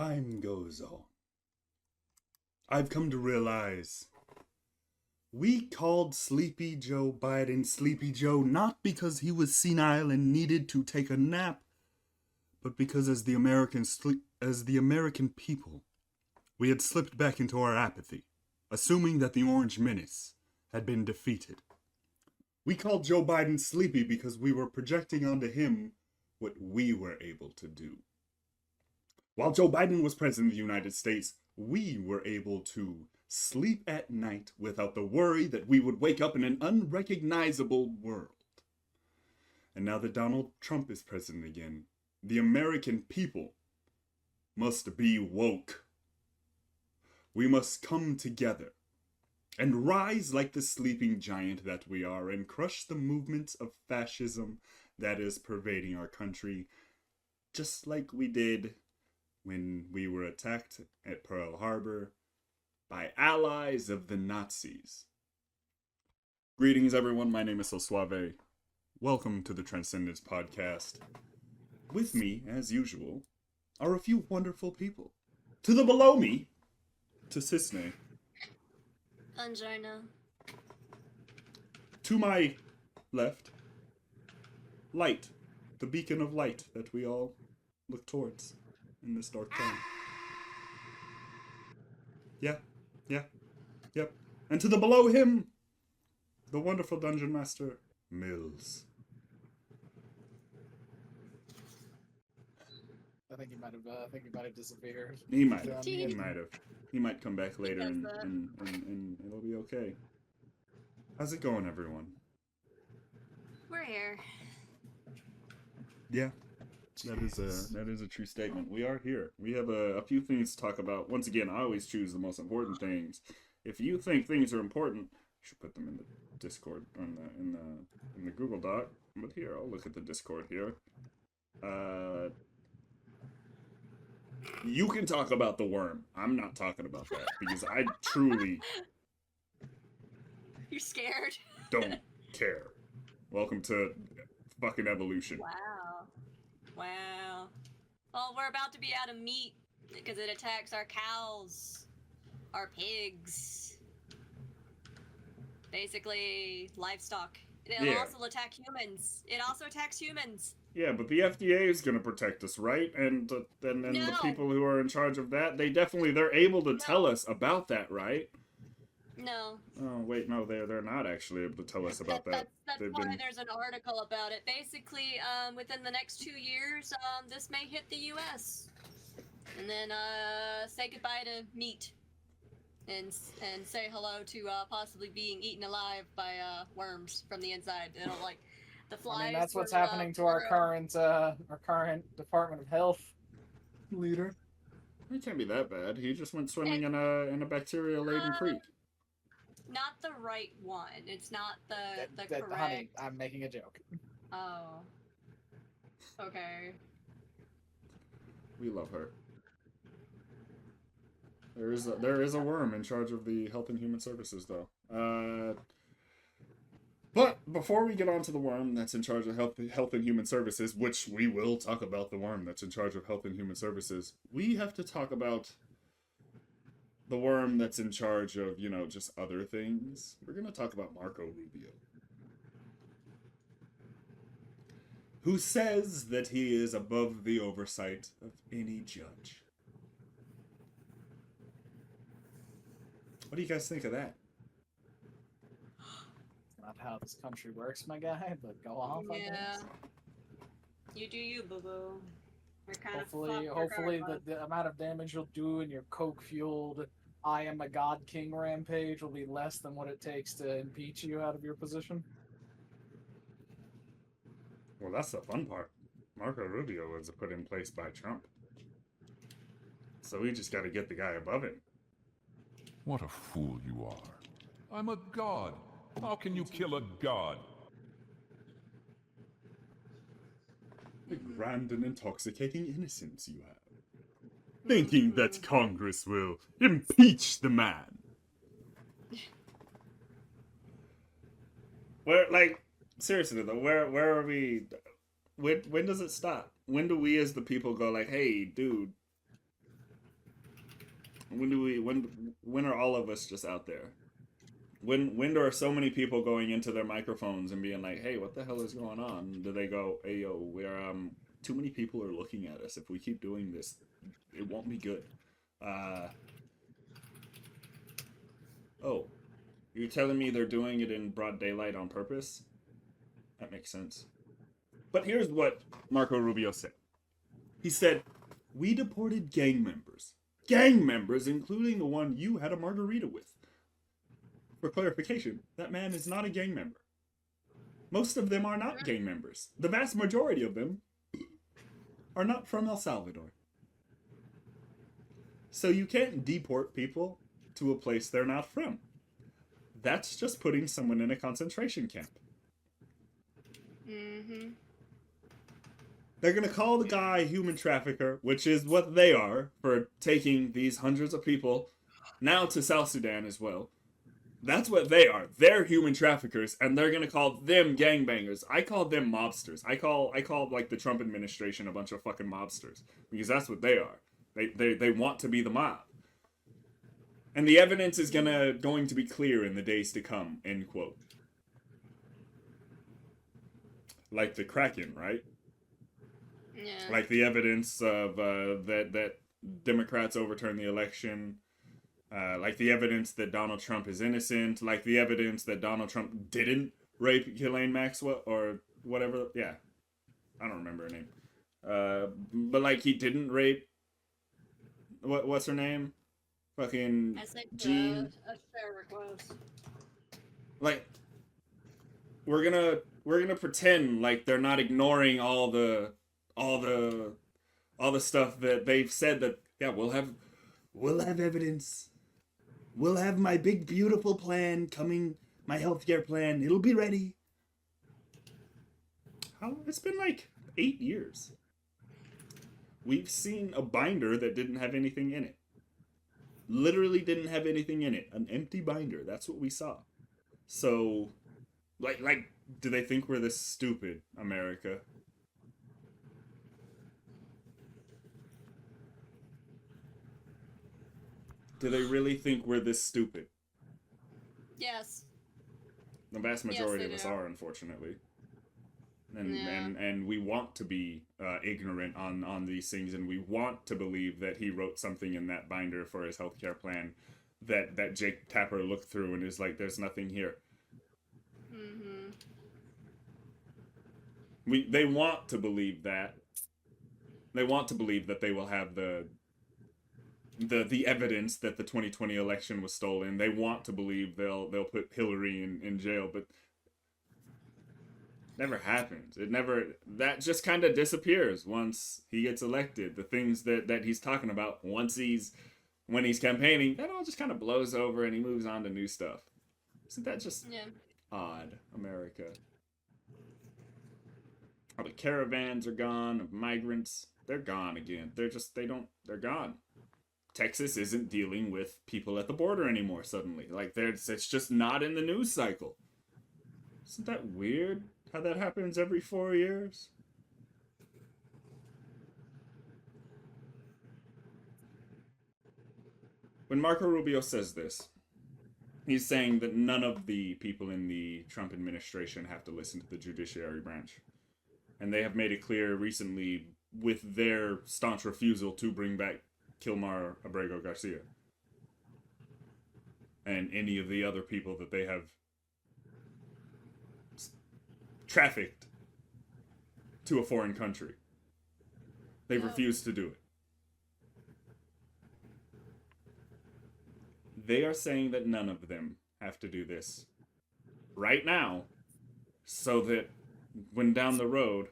time goes on, I've come to realize we called Sleepy Joe Biden Sleepy Joe not because he was senile and needed to take a nap, but because as the American people, we had slipped back into our apathy, assuming that the Orange Menace had been defeated. We called Joe Biden Sleepy because we were projecting onto him what we were able to do. While Joe Biden was president of the United States, we were able to sleep at night without the worry that we would wake up in an unrecognizable world. And now that Donald Trump is president again, the American people must be woke. We must come together and rise like the sleeping giant that we are and crush the movements of fascism that is pervading our country, just like we did when we were attacked at Pearl Harbor by allies of the Nazis. Greetings, everyone. My name is Suaveh. Welcome to the Transcendence podcast. With me, as usual, are a few wonderful people. To the below me, to Cisne. Angina. To my left, light, the beacon of light that we all look towards in this dark time. Yep. And to the below him, the wonderful dungeon master, Mills. I think he might have disappeared. He might have. He might come back later and it'll be okay. How's it going, everyone? We're here. Yeah. That is a true statement. We are here. We have a few things to talk about. Once again, I always choose the most important things. If you think things are important, you should put them in the Discord or in the Google Doc. But here, I'll look at the Discord here. You can talk about the worm. I'm not talking about that because I truly You're scared? don't care. Welcome to fucking evolution. Wow. Well, we're about to be out of meat because it attacks our cows, our pigs. Basically, livestock. It'll also attack humans. It also attacks humans. Yeah, but the FDA is going to protect us, right? And the people who are in charge of that, they're able to tell us about that, right? No. Oh, wait, no, they're not actually able to tell us about that. That's why there's an article about it. Basically, within the next 2 years, this may hit the U.S. And then, say goodbye to meat. And say hello to, possibly being eaten alive by, worms from the inside. It'll, like, the flies. I mean, that's what's happening to our current Department of Health leader. It can't be that bad. He just went swimming in a bacteria-laden creek. Not the right one. It's not the correct. Honey, I'm making a joke. Oh. Okay. We love her. There is a worm in charge of the Health and Human Services, though. But before we get on to the worm that's in charge of Health and Human Services, which we will talk about the worm that's in charge of Health and Human Services, we have to talk about the worm that's in charge of, just other things. We're going to talk about Marco Rubio, who says that he is above the oversight of any judge. What do you guys think of that? Not how this country works, my guy, but go off. Yeah. You do you, boo-boo. Hopefully the amount of damage you'll do in your coke-fueled I am a God King rampage will be less than what it takes to impeach you out of your position. Well, that's the fun part. Marco Rubio was put in place by Trump. So we just got to get the guy above him. What a fool you are. I'm a god. How can you kill a god? The grand and intoxicating innocence you have. Thinking that Congress will impeach the man. Seriously though, where are we? When does it stop? When do we as the people go like, hey, dude, When are all of us just out there? When are so many people going into their microphones and being like, "Hey, what the hell is going on?" Do they go, "Hey, yo, we're too many people are looking at us. If we keep doing this, it won't be good." Uh, oh, you're telling me they're doing it in broad daylight on purpose? That makes sense. But here's what Marco Rubio said. He said, "We deported gang members. Gang members, including the one you had a margarita with." For clarification, that man is not a gang member. Most of them are not gang members. The vast majority of them are not from El Salvador. So you can't deport people to a place they're not from. That's just putting someone in a concentration camp. Mm-hmm. They're gonna call the guy a human trafficker, which is what they are, for taking these hundreds of people now to South Sudan as well. That's what they are. They're human traffickers, and they're gonna call them gangbangers. I call them mobsters. I call like the Trump administration a bunch of fucking mobsters, because that's what they are. They want to be the mob. And the evidence is going to be clear in the days to come, end quote. Like the Kraken, right? Yeah. Like the evidence of that Democrats overturned the election. Like the evidence that Donald Trump is innocent, like the evidence that Donald Trump didn't rape Ghislaine Maxwell or whatever. Yeah, I don't remember her name. But like he didn't rape. What's her name? Fucking I think Jean. a share request. Like we're gonna pretend like they're not ignoring all the stuff that they've said that we'll have evidence. We'll have my big beautiful plan coming, my healthcare plan. It'll be ready. It's been like 8 years. We've seen a binder that didn't have anything in it. Literally didn't have anything in it. An empty binder. That's what we saw. So, like, do they think we're this stupid, America? Do they really think we're this stupid? Yes. The vast majority of us do. are, unfortunately. And, Yeah. and we want to be ignorant on these things, and we want to believe that he wrote something in that binder for his healthcare plan that Jake Tapper looked through and is like, there's nothing here. Mm-hmm. They want to believe that. They want to believe that they will have the evidence that the 2020 election was stolen. They want to believe they'll put Hillary in jail, but never happens. That just kind of disappears once he gets elected. The things that he's talking about when he's campaigning, that all just kind of blows over and he moves on to new stuff. Isn't that just odd, America? All the caravans are gone of migrants. They're gone again. They're gone. Texas isn't dealing with people at the border anymore suddenly. Like, it's just not in the news cycle. Isn't that weird? How that happens every 4 years? When Marco Rubio says this, he's saying that none of the people in the Trump administration have to listen to the judiciary branch. And they have made it clear recently with their staunch refusal to bring back Kilmar Abrego Garcia and any of the other people that they have trafficked to a foreign country. They've refused to do it. They are saying that none of them have to do this right now, so that when down the road,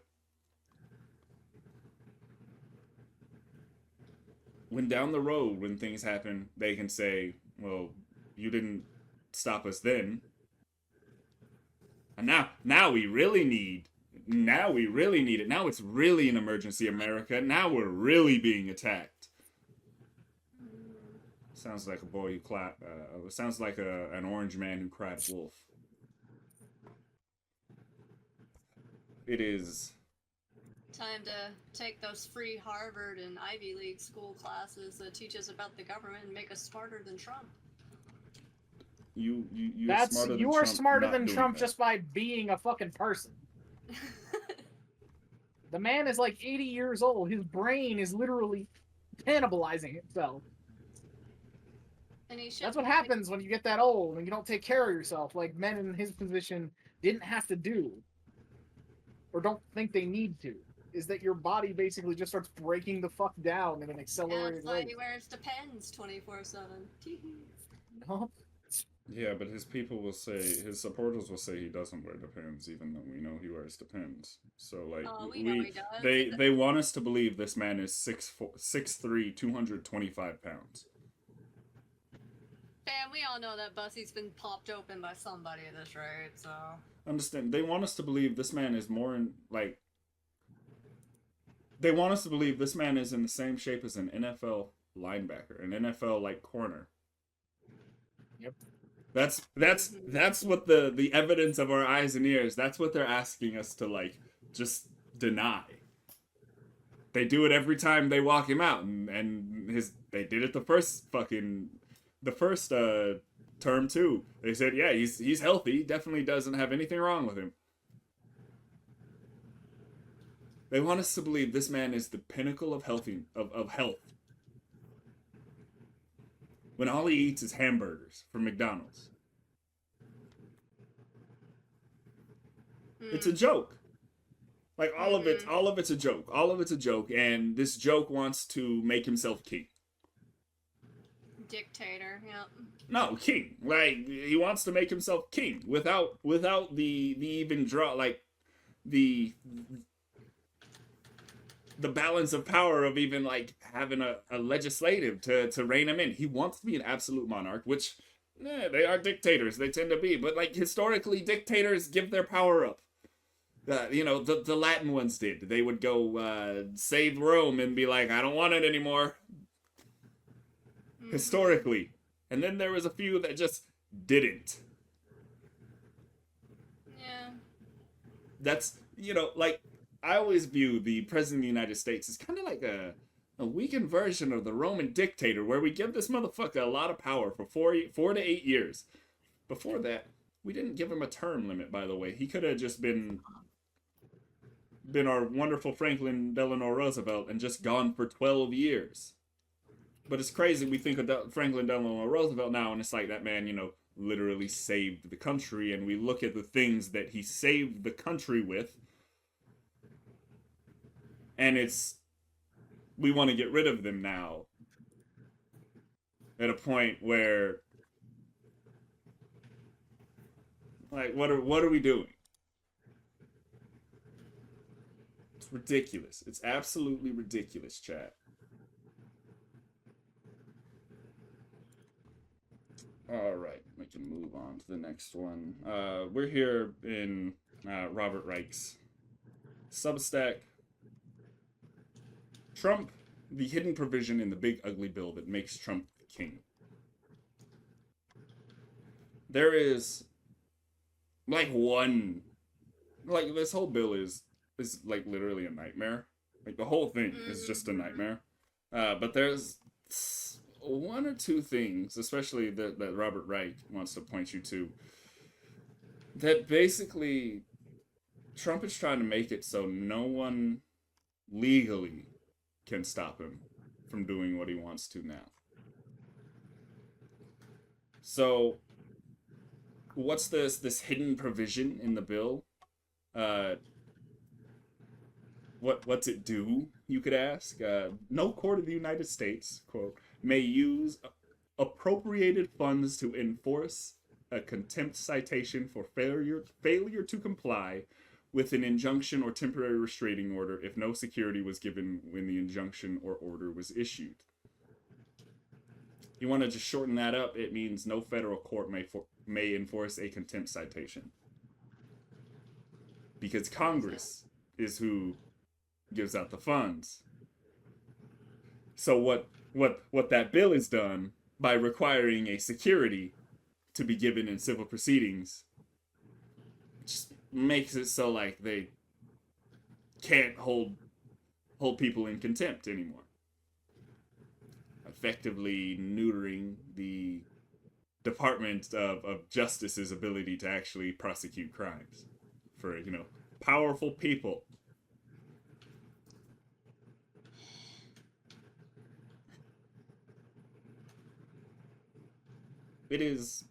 when things happen, they can say, well, you didn't stop us then. And now we really need it. Now it's really an emergency, America. Now we're really being attacked. Sounds like a boy who clapped. Sounds like an orange man who cried wolf. It is Time to take those free Harvard and Ivy League school classes that teach us about the government and make us smarter than Trump. You're smarter than You are Trump smarter not than doing Trump that. just by being a fucking person. The man is like 80 years old. His brain is literally cannibalizing itself. And he That's what happens when you get that old and you don't take care of yourself, like men in his position didn't have to do, or don't think they need to. Is that your body basically just starts breaking the fuck down in an Yeah, accelerated that's why rate. he wears Depends 24/7. No? Yeah, but his people will say, his supporters will say he doesn't wear Depends, even though we know he wears Depends. So like, Oh, we know he does. they want us to believe this man is 6'3", 225 pounds. Fam, we all know that Bussie's been popped open by somebody at this rate, so. Understand? They want us to believe this man is more in like. They want us to believe this man is in the same shape as an NFL linebacker, an NFL like corner. Yep. That's what the evidence of our eyes and ears. That's what they're asking us to like just deny. They do it every time they walk him out, and they did it the first term too. They said, yeah, he's healthy. Definitely doesn't have anything wrong with him. They want us to believe this man is the pinnacle of health. When all he eats is hamburgers from McDonald's. It's a joke. Like all of it's a joke. All of it's a joke, and this joke wants to make himself king. Dictator, yep. No, king. Like he wants to make himself king without the even draw like the balance of power of even like having a legislative to rein him in. He wants to be an absolute monarch, which they are dictators. They tend to be, but like historically, dictators give their power up. The Latin ones did. They would go save Rome and be like, I don't want it anymore. Historically. And then there was a few that just didn't. Yeah. That's, like, I always view the President of the United States as kind of like a weakened version of the Roman dictator, where we give this motherfucker a lot of power for 4 to 8 years. Before that, we didn't give him a term limit, by the way. He could have just been our wonderful Franklin Delano Roosevelt and just gone for 12 years. But it's crazy we think of Franklin Delano Roosevelt now, and it's like that man, literally saved the country, and we look at the things that he saved the country with, and we want to get rid of them now at a point where, like, what are we doing? It's ridiculous. It's absolutely ridiculous, chat. All right, we can move on to the next one. We're here in Robert Reich's Substack. Trump, the hidden provision in the big ugly bill that makes Trump the king. There is like this whole bill is like literally a nightmare. Like the whole thing is just a nightmare. But there's one or two things, especially that Robert Reich wants to point you to, that basically Trump is trying to make it so no one legally can stop him from doing what he wants to now. So, what's this hidden provision in the bill? What's it do, you could ask? No court of the United States, quote, may use appropriated funds to enforce a contempt citation for failure to comply with an injunction or temporary restraining order if no security was given when the injunction or order was issued. You want to just shorten that up, it means no federal court may enforce a contempt citation. Because Congress is who gives out the funds. So what that bill has done by requiring a security to be given in civil proceedings just makes it so like can't hold people in contempt anymore. Effectively neutering the Department of Justice's ability to actually prosecute crimes for, powerful people. It is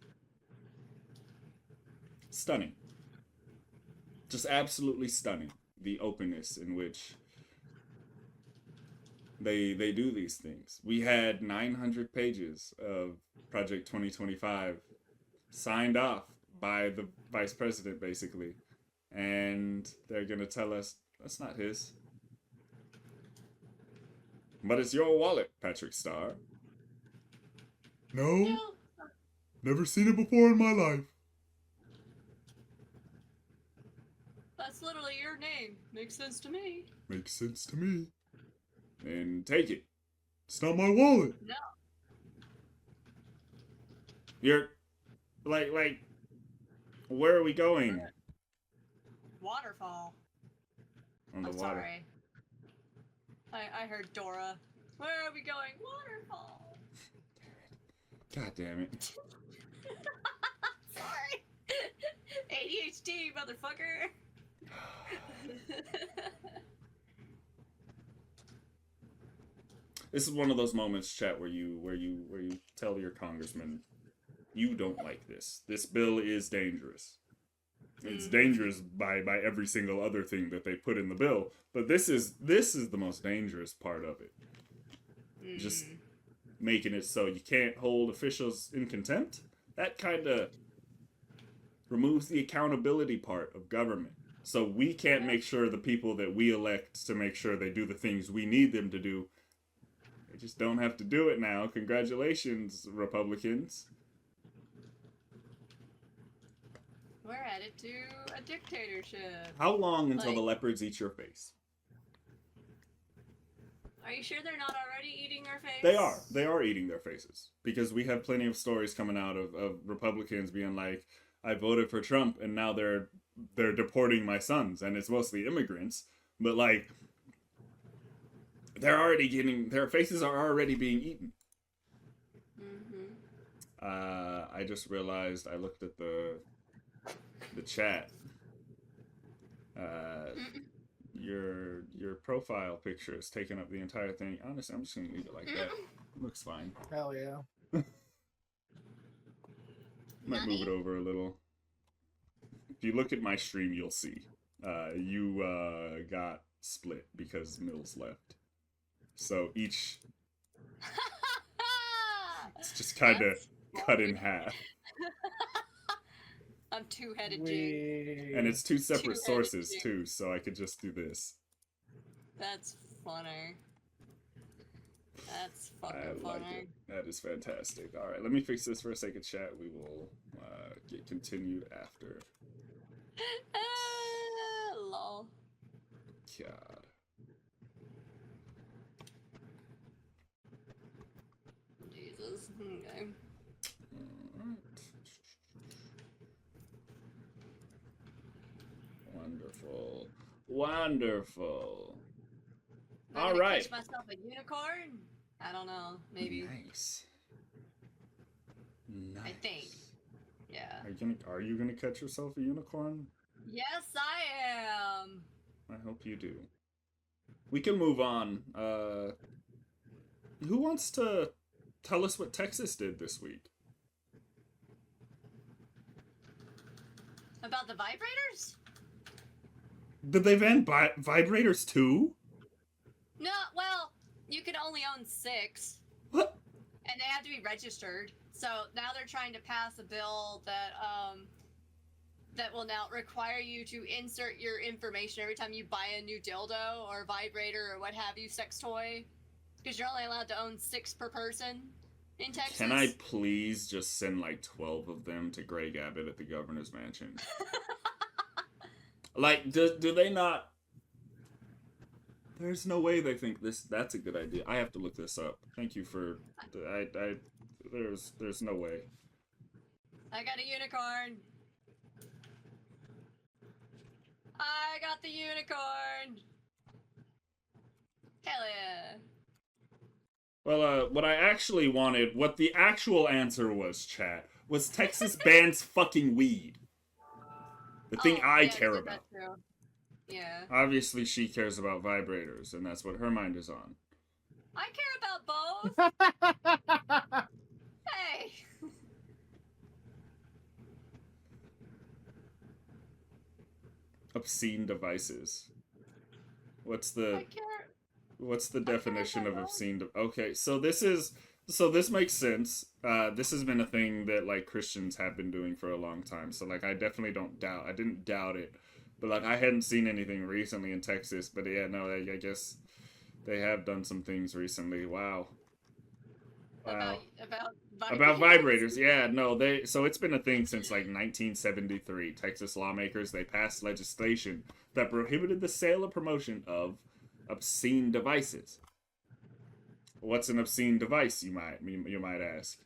stunning. Just absolutely stunning, the openness in which they do these things. We had 900 pages of Project 2025 signed off by the vice president, basically, and they're gonna tell us that's not his. But it's your wallet, Patrick Starr. No, never seen it before in my life. That's literally your name. Makes sense to me. Makes sense to me. And take it. It's not my wallet. No. You're like, where are we going? Waterfall. On the I'm water. sorry. I heard Dora. Where are we going? Waterfall. God damn it. Sorry. ADHD, motherfucker. This is one of those moments, chat, where you tell your congressman, you don't like this. This bill is dangerous. It's dangerous by every single other thing that they put in the bill, but this is the most dangerous part of it. Just making it so you can't hold officials in contempt. That kind of removes the accountability part of government. So we can't make sure the people that we elect to make sure they do the things we need them to do, they just don't have to do it now. Congratulations, Republicans. We're headed to a dictatorship. How long until the leopards eat your face? Are you sure they're not already eating our face? They are. They are eating their faces. Because we have plenty of stories coming out of Republicans being like, I voted for Trump and now they're deporting my sons. And it's mostly immigrants. But like, their faces are already being eaten. I just realized I looked at the chat. Your profile picture is taking up the entire thing. Honestly, I'm just gonna leave it like that. Looks fine. Hell yeah. Might move it over a little. If you look at my stream, you'll see. You got split because Mills left. So each it's just kind of cut in half. I'm two-headed Jing. And it's two separate sources too, so I could just do this. That's funny. That's fucking funny. Like it. That is fantastic. All right, let me fix this for a second, chat. We will get continued after. Lol. God. Jesus. Okay. Wonderful. Wonderful. All All right. Catch myself a unicorn? I don't know. Maybe. Nice. I think. Yeah. Are you gonna catch yourself a unicorn? Yes, I am. I hope you do. We can move on. Who wants to tell us what Texas did this week? About the vibrators? Did they ban vibrators too? No, well, you can only own 6. What? And they have to be registered. So now they're trying to pass a bill that that will now require you to insert your information every time you buy a new dildo or vibrator or what have you, sex toy. Because you're only allowed to own 6 per person in Texas. Can I please just send like 12 of them to Greg Abbott at the governor's mansion? Like, do they not? There's no way they think that's a good idea. I have to look this up. Thank you for there's no way. I got a unicorn. I got the unicorn. Hell yeah. Well, what I actually wanted, what the actual answer was, chat, was Texas bans fucking weed. The thing I yeah, care so about. that's true. Yeah. Obviously, she cares about vibrators, and that's what her mind is on. I care about both. Hey. Obscene devices. What's I the care definition about of both. obscene? Okay, so this makes sense. This has been a thing that like Christians have been doing for a long time. So like I definitely I didn't doubt it, but like I hadn't seen anything recently in Texas. But yeah, no, I guess they have done some things recently. Wow. Wow. About About vibrators. vibrators, yeah, no, so it's been a thing since like 1973. Texas lawmakers, they passed legislation that prohibited the sale or promotion of obscene devices. What's an obscene device, you might ask?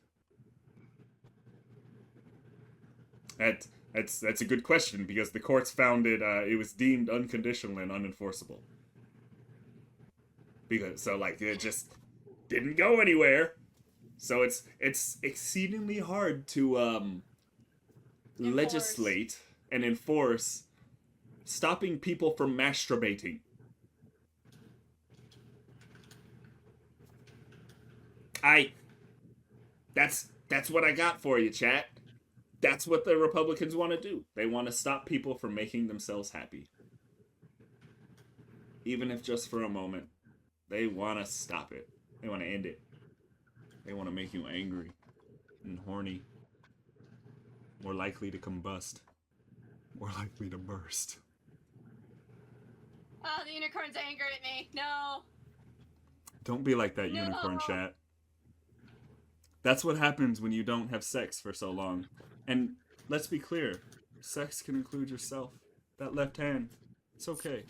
That's a good question because the courts found it was deemed unconditional and unenforceable. Because it just didn't go anywhere. So it's exceedingly hard to legislate and enforce stopping people from masturbating. That's what I got for you, chat. That's what the Republicans want to do. They want to stop people from making themselves happy. Even if just for a moment. They want to stop it. They want to end it. They want to make you angry and horny. More likely to combust. More likely to burst. Oh, the unicorn's angry at me. No. Don't be like that, No. unicorn chat. That's what happens when you don't have sex for so long. And let's be clear, sex can include yourself. That left hand, it's okay.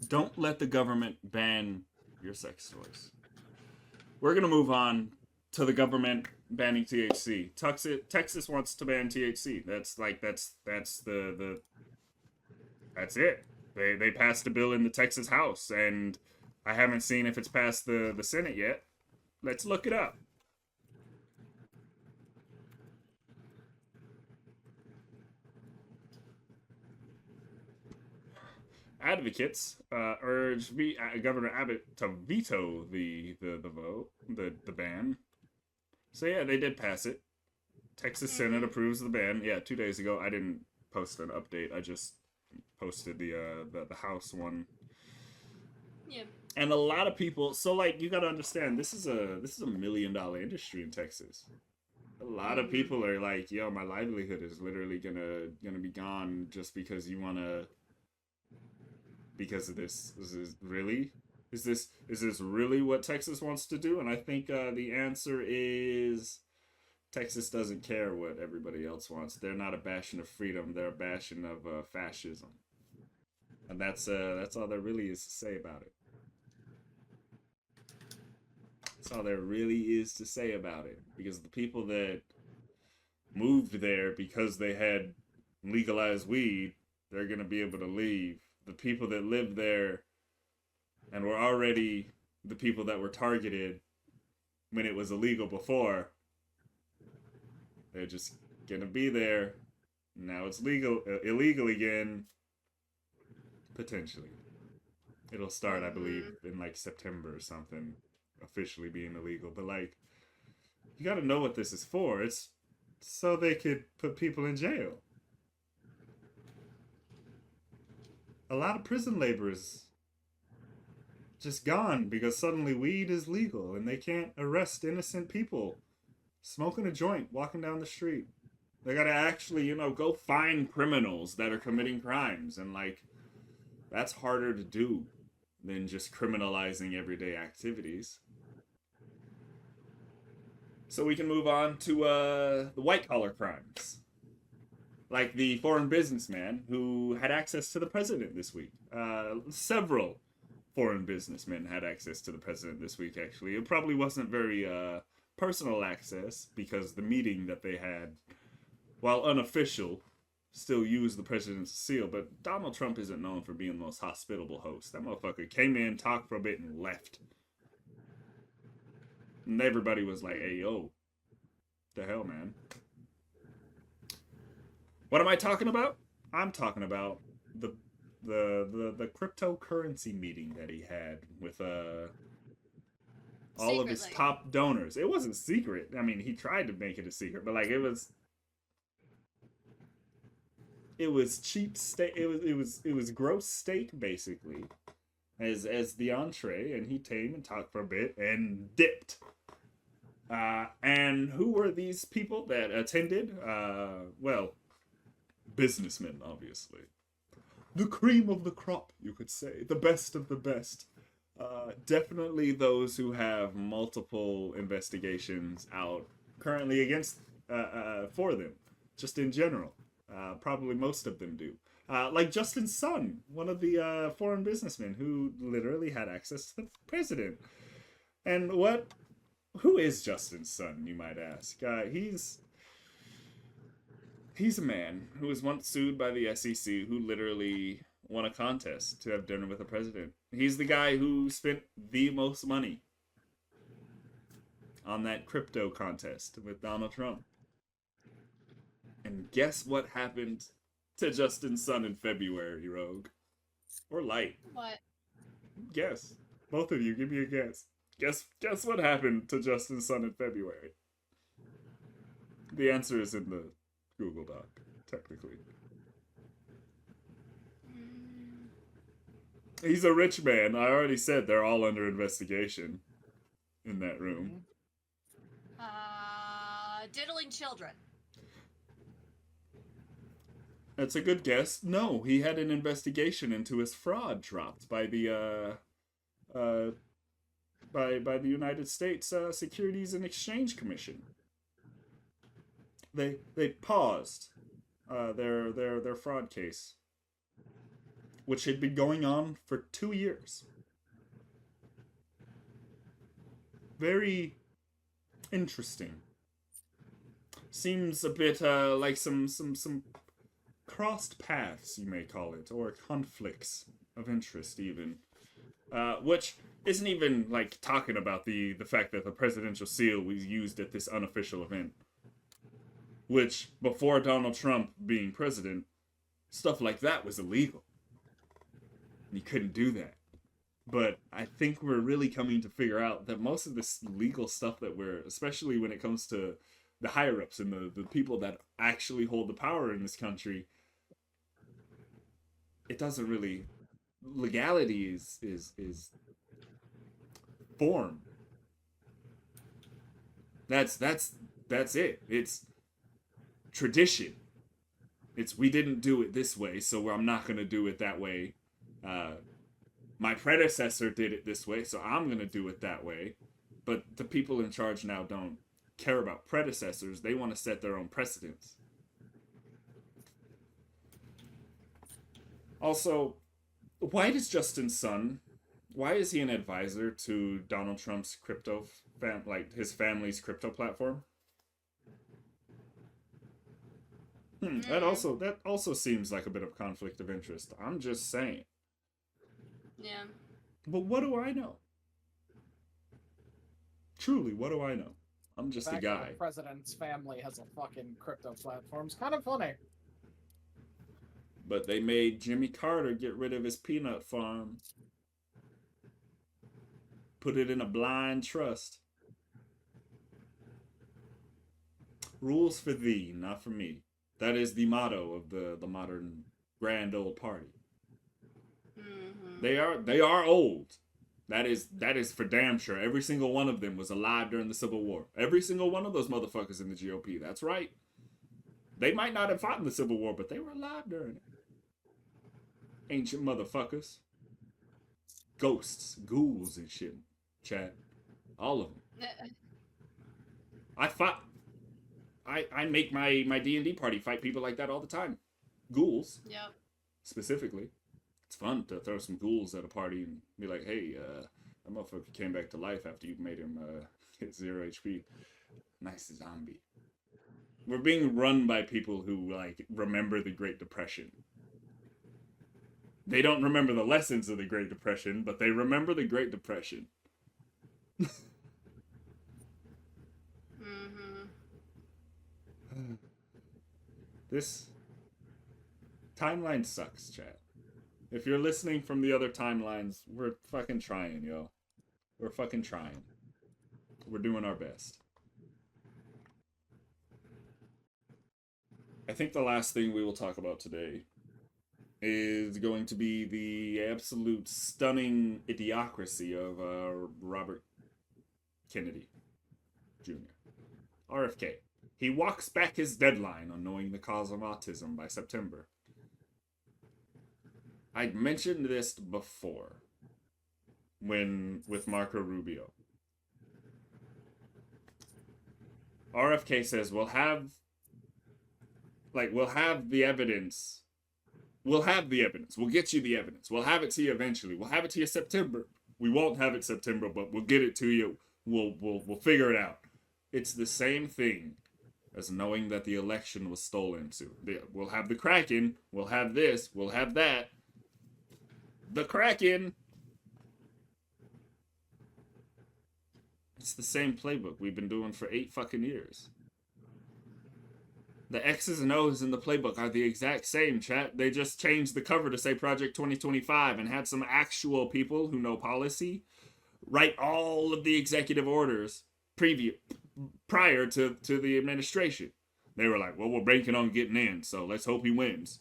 Don't let the government ban your sex toys. We're gonna move on to the government banning THC. Texas wants to ban THC. That's it. They passed a bill in the Texas House, and I haven't seen if it's passed the Senate yet. Let's look it up. Advocates urge Governor Abbott to veto the vote, the ban. So yeah, they did pass it. Texas Senate approves the ban. Yeah, 2 days ago. I didn't post an update. I just posted the House one. Yeah. And a lot of people. So like, you gotta understand, this is a $1 million industry in Texas. A lot of people are like, yo, my livelihood is literally gonna be gone just because you wanna. Because of this. Is this really what Texas wants to do? And I think the answer is Texas doesn't care what everybody else wants. They're not a bastion of freedom. They're a bastion of fascism. And that's all there really is to say about it. That's all there really is to say about it. Because the people that moved there because they had legalized weed, they're going to be able to leave. The people that lived there and were already the people that were targeted when it was illegal before, they're just going to be there. Now it's illegal again. Potentially. It'll start, I believe, in like September or something, officially being illegal. But like, you got to know what this is for. It's so they could put people in jail. A lot of prison laborers just gone because suddenly weed is legal and they can't arrest innocent people smoking a joint, walking down the street. They gotta actually, go find criminals that are committing crimes. And like, that's harder to do than just criminalizing everyday activities. So we can move on to the white collar crimes. Like the foreign businessman who had access to the president this week. Several foreign businessmen had access to the president this week, actually. It probably wasn't very personal access because the meeting that they had, while unofficial, still use the presidential seal, but Donald Trump isn't known for being the most hospitable host. That motherfucker came in, talked for a bit, and left. And everybody was like, hey, yo, the hell, man. What am I talking about? I'm talking about the cryptocurrency meeting that he had with all of his Secretly. top donors. It wasn't secret. I mean, he tried to make it a secret, but like it was cheap steak. It was gross steak basically, as the entree, and he came and talked for a bit and dipped. And who were these people that attended? Well, businessmen, obviously. The cream of the crop, you could say. The best of the best. Definitely those who have multiple investigations out currently against for them, just in general. Probably most of them do. Like Justin Sun, one of the foreign businessmen who literally had access to the president. And who is Justin Sun, you might ask? He's a man who was once sued by the SEC who literally won a contest to have dinner with the president. He's the guy who spent the most money on that crypto contest with Donald Trump. And guess what happened to Justin Sun in February, Rogue? Or Light? What? Guess. Both of you, give me a guess. Guess what happened to Justin Sun in February? The answer is in the Google Doc, technically. He's a rich man. I already said they're all under investigation in that room. Diddling children. That's a good guess. No, he had an investigation into his fraud dropped by the by the United States Securities and Exchange Commission. They paused their fraud case, which had been going on for 2 years. Very interesting. Seems a bit like some crossed paths, you may call it, or conflicts of interest even. Which isn't even like talking about the fact that the presidential seal was used at this unofficial event. Which, before Donald Trump being president, stuff like that was illegal. You couldn't do that. But I think we're really coming to figure out that most of this legal stuff that especially when it comes to the higher-ups and the people that actually hold the power in this country, it doesn't really... Legality is form. That's it. It's tradition. It's we didn't do it this way, so I'm not going to do it that way. My predecessor did it this way, so I'm going to do it that way. But the people in charge now don't care about predecessors. They want to set their own precedents. Also, why is he an advisor to Donald Trump's his family's crypto platform? That also seems like a bit of conflict of interest. I'm just saying. Yeah. But what do I know? Truly, what do I know? I'm just a guy. The president's family has a fucking crypto platform. It's kind of funny. But they made Jimmy Carter get rid of his peanut farm. Put it in a blind trust. Rules for thee, not for me. That is the motto of the modern grand old party. Mm-hmm. They are old. That is for damn sure. Every single one of them was alive during the Civil War. Every single one of those motherfuckers in the GOP. That's right. They might not have fought in the Civil War, but they were alive during it. Ancient motherfuckers. Ghosts, ghouls and shit. Chat. All of them. I make my D&D party fight people like that all the time. Ghouls. Yep. Specifically. It's fun to throw some ghouls at a party and be like, hey, that motherfucker came back to life after you made him hit 0 HP. Nice zombie. We're being run by people who, like, remember the Great Depression. They don't remember the lessons of the Great Depression, but they remember the Great Depression. This timeline sucks, chat. If you're listening from the other timelines, we're fucking trying, yo. We're fucking trying. We're doing our best. I think the last thing we will talk about today is going to be the absolute stunning idiocracy of Robert Kennedy Jr. RFK. He walks back his deadline on knowing the cause of autism by September. I'd mentioned this before with Marco Rubio. RFK says we'll have the evidence. We'll have the evidence. We'll get you the evidence. We'll have it to you eventually. We'll have it to you September. We won't have it September, but we'll get it to you. We'll figure it out. It's the same thing as knowing that the election was stolen too. We'll have the Kraken. We'll have this. We'll have that. The Kraken. It's the same playbook we've been doing for 8 fucking years. The X's and O's in the playbook are the exact same, chat. They just changed the cover to say Project 2025 and had some actual people who know policy write all of the executive orders prior to the administration. They were like, well, we're banking on getting in, so let's hope he wins.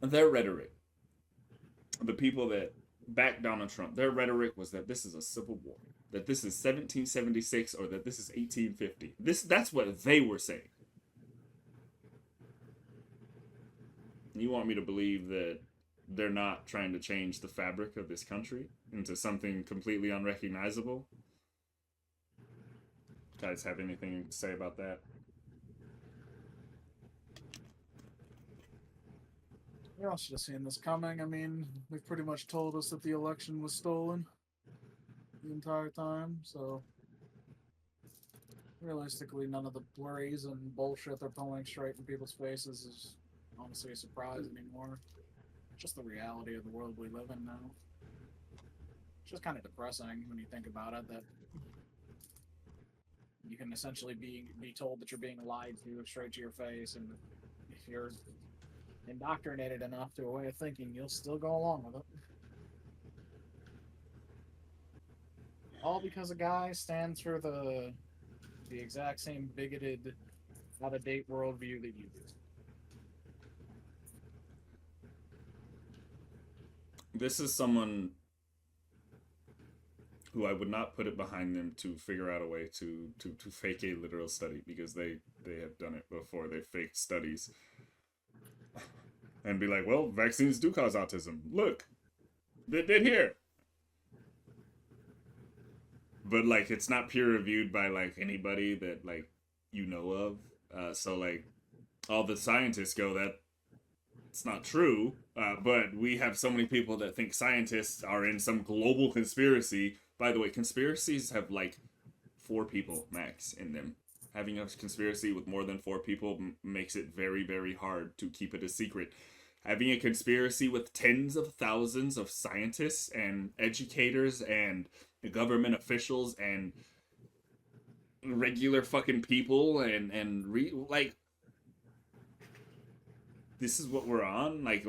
Their rhetoric, the people that backed Donald Trump, their rhetoric was that this is a civil war, that this is 1776, or that this is 1850. That's what they were saying. You want me to believe that they're not trying to change the fabric of this country into something completely unrecognizable? Guys have anything to say about that? We all should have seen this coming. I mean, they've pretty much told us that the election was stolen the entire time, so realistically, none of the worries and bullshit they're pulling straight in people's faces is honestly a surprise anymore. Just the reality of the world we live in now. It's just kind of depressing when you think about it, that you can essentially be told that you're being lied to straight to your face, and if you're indoctrinated enough to a way of thinking, you'll still go along with it. All because a guy stands for the exact same bigoted, out-of-date worldview that you do. This is someone who I would not put it behind them to figure out a way to fake a literal study, because they have done it before. They faked studies and be like, well, vaccines do cause autism. Look, they did here. But, like, it's not peer reviewed by, like, anybody that, like, you know of. So, like, all the scientists go that it's not true. But we have so many people that think scientists are in some global conspiracy. By the way, conspiracies have, like, 4 people max in them. Having a conspiracy with more than 4 people makes it very, very hard to keep it a secret. Having a conspiracy with tens of thousands of scientists and educators and government officials and regular fucking people like, this is what we're on. Like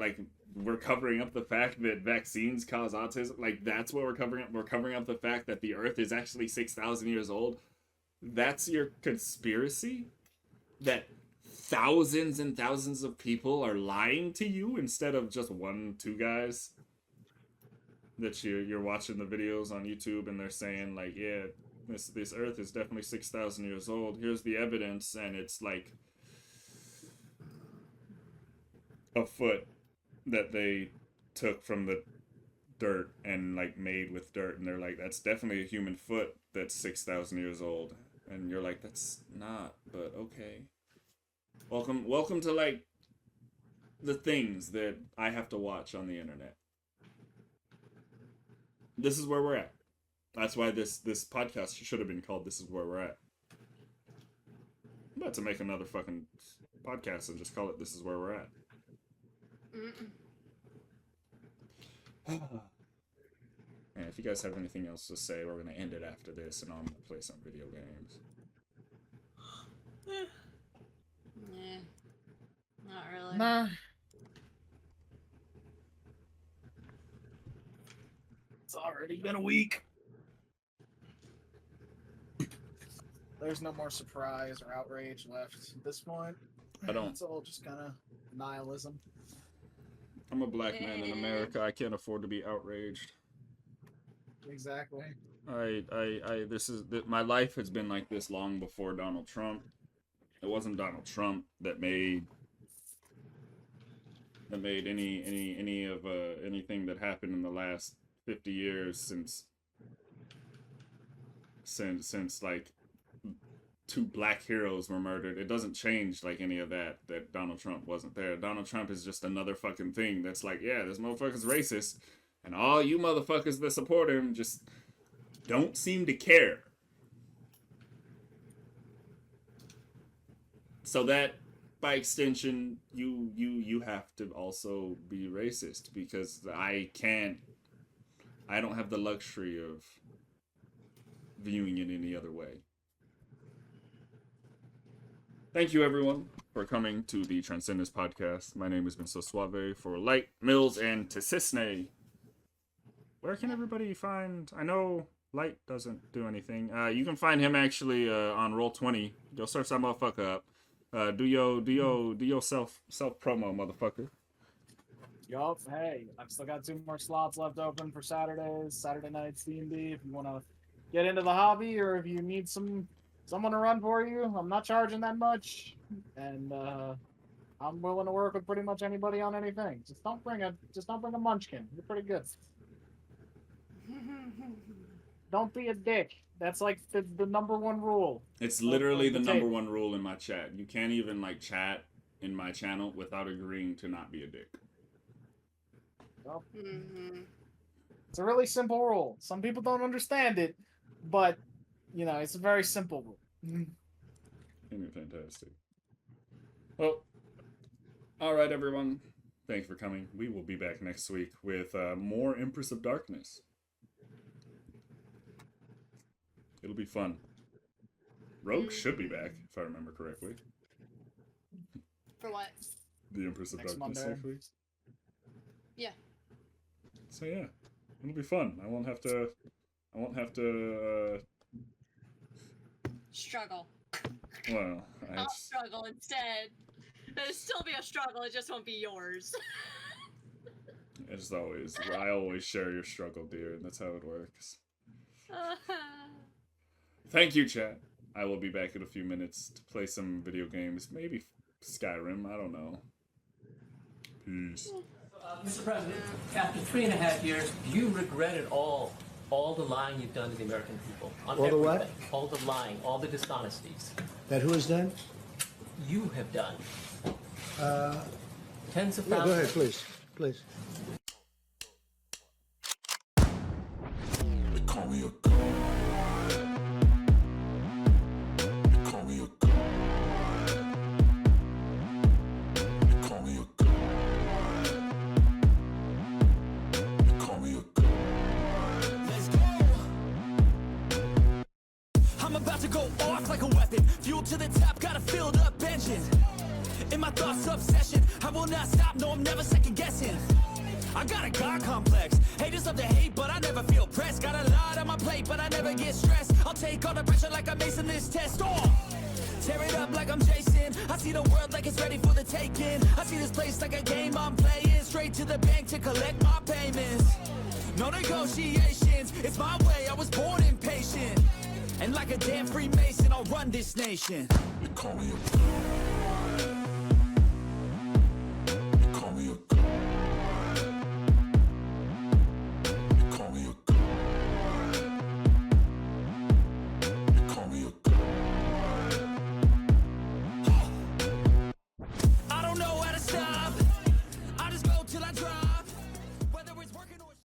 we're covering up the fact that vaccines cause autism. Like, that's what we're covering up. We're covering up the fact that the Earth is actually 6,000 years old. That's your conspiracy? That thousands and thousands of people are lying to you instead of just 1-2 guys that you're watching the videos on YouTube and they're saying, like, yeah, this Earth is definitely 6,000 years old. Here's the evidence, and it's like a foot that they took from the dirt and, like, made with dirt, and they're like, that's definitely a human foot that's 6,000 years old. And you're like, that's not, but okay. Welcome to, like, the things that I have to watch on the internet. This is where we're at. That's why this podcast should have been called "This Is Where We're At." I'm about to make another fucking podcast and just call it "This Is Where We're At." And if you guys have anything else to say, we're gonna end it after this, and I'm gonna play some video games. Yeah, not really. Nah. It's already been a week. There's no more surprise or outrage left at this point. I don't. It's all just kind of nihilism. I'm a black man in America. I can't afford to be outraged. Exactly. My life has been like this long before Donald Trump. It wasn't Donald Trump that made any of anything that happened in the last 50 years since like 2 black heroes were murdered. It doesn't change like any of that Donald Trump wasn't there. Donald Trump is just another fucking thing that's like, yeah, this motherfucker's racist, and all you motherfuckers that support him just don't seem to care. So that, by extension, you have to also be racist, because I don't have the luxury of viewing it any other way. Thank you, everyone, for coming to the Transcendence podcast. My name has been Suaveh for Light, Mills, and Tisisne. Where can everybody find... I know Light doesn't do anything. You can find him actually on Roll20. Go search that motherfucker up. Do your self promo, motherfucker. Yup. Hey, I've still got 2 more slots left open for Saturdays, Saturday nights D&D. If you want to get into the hobby, or if you need someone to run for you, I'm not charging that much, and I'm willing to work with pretty much anybody on anything. Just don't bring a munchkin. You're pretty good. Don't be a dick. That's like the number 1 rule. It's literally the number 1 rule in my chat. You can't even like chat in my channel without agreeing to not be a dick. Well, it's a really simple rule. Some people don't understand it, but you know, it's a very simple rule. You're fantastic. Well, all right, everyone. Thanks for coming. We will be back next week with more Empress of Darkness. It'll be fun. Rogue should be back, if I remember correctly. For what? The Empress of Next Darkness, Monday. hopefully. Yeah. So yeah, it'll be fun. I won't have to. Struggle. Well, I'll struggle instead. It'll still be a struggle. It just won't be yours. As always, I always share your struggle, dear, and that's how it works. Thank you, chat. I will be back in a few minutes to play some video games. Maybe Skyrim, I don't know. Peace. Mr. President, after 3.5 years, do you regret it all the lying you've done to the American people? On All the what? everything. All the lying, all the dishonesties. That who has done? You have done. Tens of Yeah, thousands. go ahead, please. Please. They call me a god. They call me a god. They call me a god. They call me a god. Let's go. I'm about to go off like a weapon. Fuel to the top, got a filled up engine. In my thoughts, obsession. I will not stop, no, I'm never second guessing. I got a God complex. Haters love to hate, but I never feel pressed. Got a lot on my plate, but I never get stressed. I'll take all the pressure like I'm acing this test. Oh! Tear it up like I'm Jason. I see the world like it's ready for the taking. I see this place like a game I'm playing. Straight to the bank to collect my payments. No negotiations, it's my way, I was born impatient. And like a damn Freemason, I'll run this nation. They call me a god.